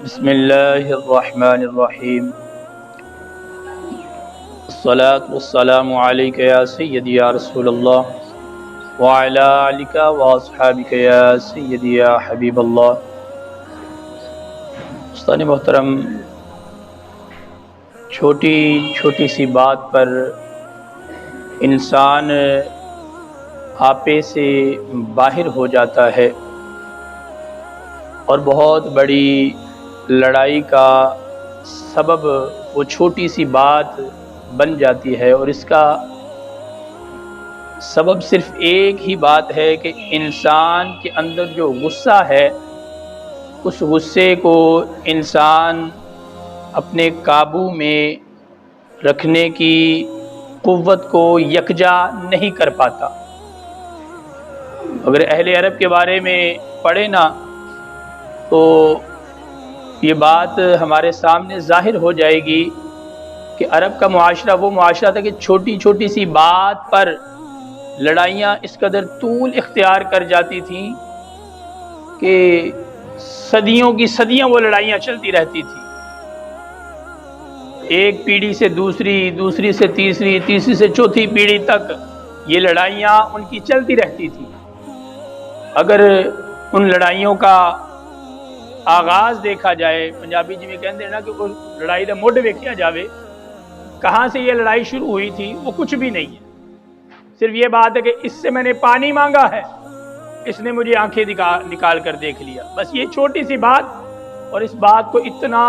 بسم اللہ الرحمن الرحیم الصلاة والسلام علیک یا سیدی یا رسول اللہ وعلی آلک واصحابک یا سیدی یا حبیب اللہ۔ دوستان محترم، چھوٹی چھوٹی سی بات پر انسان آپے سے باہر ہو جاتا ہے اور بہت بڑی لڑائی کا سبب وہ چھوٹی سی بات بن جاتی ہے، اور اس کا سبب صرف ایک ہی بات ہے کہ انسان کے اندر جو غصہ ہے اس غصے کو انسان اپنے قابو میں رکھنے کی قوت کو یکجا نہیں کر پاتا۔ اگر اہل عرب کے بارے میں پڑھے نا تو یہ بات ہمارے سامنے ظاہر ہو جائے گی کہ عرب کا معاشرہ وہ معاشرہ تھا کہ چھوٹی چھوٹی سی بات پر لڑائیاں اس قدر طول اختیار کر جاتی تھیں کہ صدیوں کی صدیاں وہ لڑائیاں چلتی رہتی تھیں، ایک پیڑھی سے دوسری، دوسری سے تیسری، تیسری سے چوتھی پیڑھی تک یہ لڑائیاں ان کی چلتی رہتی تھیں۔ اگر ان لڑائیوں کا آغاز دیکھا جائے، پنجابی جی میں کہتے ہیں نا کہ لڑائی دا مڈ ویکھیا جاوے، کہاں سے یہ لڑائی شروع ہوئی تھی وہ کچھ بھی نہیں ہے، صرف یہ بات ہے کہ اس سے میں نے پانی مانگا ہے، اس نے مجھے آنکھیں نکال کر دیکھ لیا، بس یہ چھوٹی سی بات، اور اس بات کو اتنا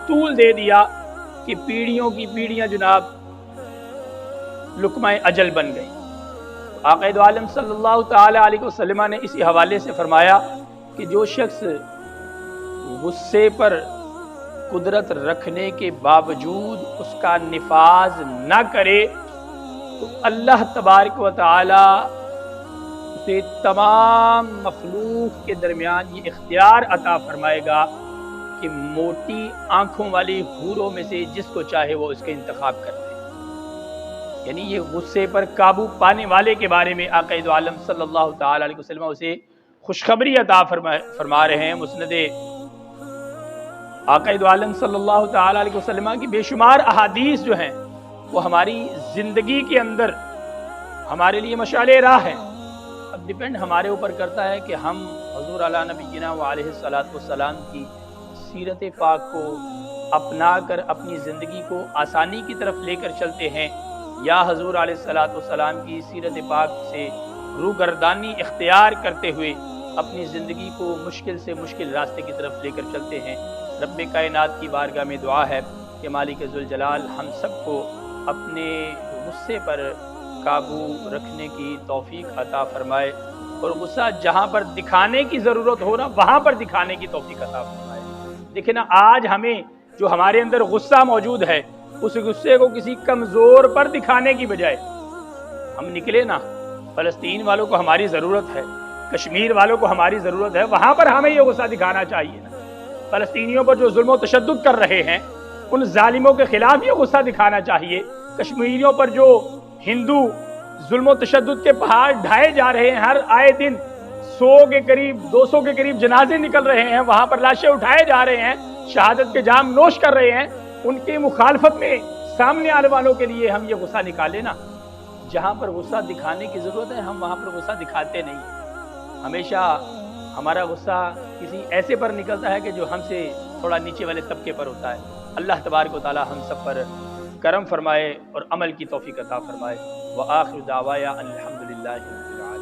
طول دے دیا کہ پیڑھیوں کی پیڑھیاں جناب لقمہ اجل بن گئی۔ آقا دو عالم صلی اللہ تعالی علیہ وسلم نے اسی حوالے سے فرمایا کہ جو شخص غصے پر قدرت رکھنے کے باوجود اس کا نفاذ نہ کرے تو اللہ تبارک و تعالی اسے تمام مخلوق کے درمیان یہ اختیار عطا فرمائے گا کہ موٹی آنکھوں والی حوروں میں سے جس کو چاہے وہ اس کا انتخاب کر دے۔ یعنی یہ غصے پر قابو پانے والے کے بارے میں آقا دو عالم صلی اللہ تعالی علیہ وسلم اسے خوشخبری عطا فرما رہے ہیں۔ مسند آقا دو عالم صلی اللہ تعالی علیہ وسلم کی بے شمار احادیث جو ہیں وہ ہماری زندگی کے اندر ہمارے لیے مشعل راہ ہے۔ اب ڈیپینڈ ہمارے اوپر کرتا ہے کہ ہم حضور علی نبینا وعلیہ الصلوۃ والسلام کی سیرت پاک کو اپنا کر اپنی زندگی کو آسانی کی طرف لے کر چلتے ہیں، یا حضور علیہ الصلوۃ والسلام کی سیرت پاک سے روگردانی اختیار کرتے ہوئے اپنی زندگی کو مشکل سے مشکل راستے کی طرف لے کر چلتے ہیں۔ رب کائنات کی بارگاہ میں دعا ہے کہ مالک ذوالجلال ہم سب کو اپنے غصے پر قابو رکھنے کی توفیق عطا فرمائے، اور غصہ جہاں پر دکھانے کی ضرورت ہو نا وہاں پر دکھانے کی توفیق عطا فرمائے۔ دیکھیں نا، آج ہمیں جو ہمارے اندر غصہ موجود ہے اس غصے کو کسی کمزور پر دکھانے کی بجائے ہم نکلے نا، فلسطین والوں کو ہماری ضرورت ہے، کشمیر والوں کو ہماری ضرورت ہے، وہاں پر ہمیں یہ غصہ دکھانا چاہیے نا۔ فلسطینیوں پر جو ظلم و تشدد کر رہے ہیں ان ظالموں کے خلاف یہ غصہ دکھانا چاہیے۔ کشمیریوں پر جو ہندو ظلم و تشدد کے پہاڑ ڈھائے جا رہے ہیں، ہر آئے دن 100 کے قریب 200 کے قریب جنازے نکل رہے ہیں، وہاں پر لاشیں اٹھائے جا رہے ہیں، شہادت کے جام نوش کر رہے ہیں، ان کی مخالفت میں سامنے آنے والوں کے لیے ہم یہ غصہ نکالیں نا۔ جہاں پر غصہ دکھانے کی ضرورت ہے ہم وہاں پر غصہ دکھاتے نہیں۔ ہمیشہ ہمارا غصہ کسی ایسے پر نکلتا ہے کہ جو ہم سے تھوڑا نیچے والے طبقے پر ہوتا ہے۔ اللہ تبارک و تعالی ہم سب پر کرم فرمائے اور عمل کی توفیق عطا فرمائے۔ وآخر دعوایا ان الحمدللہ رب العالمین۔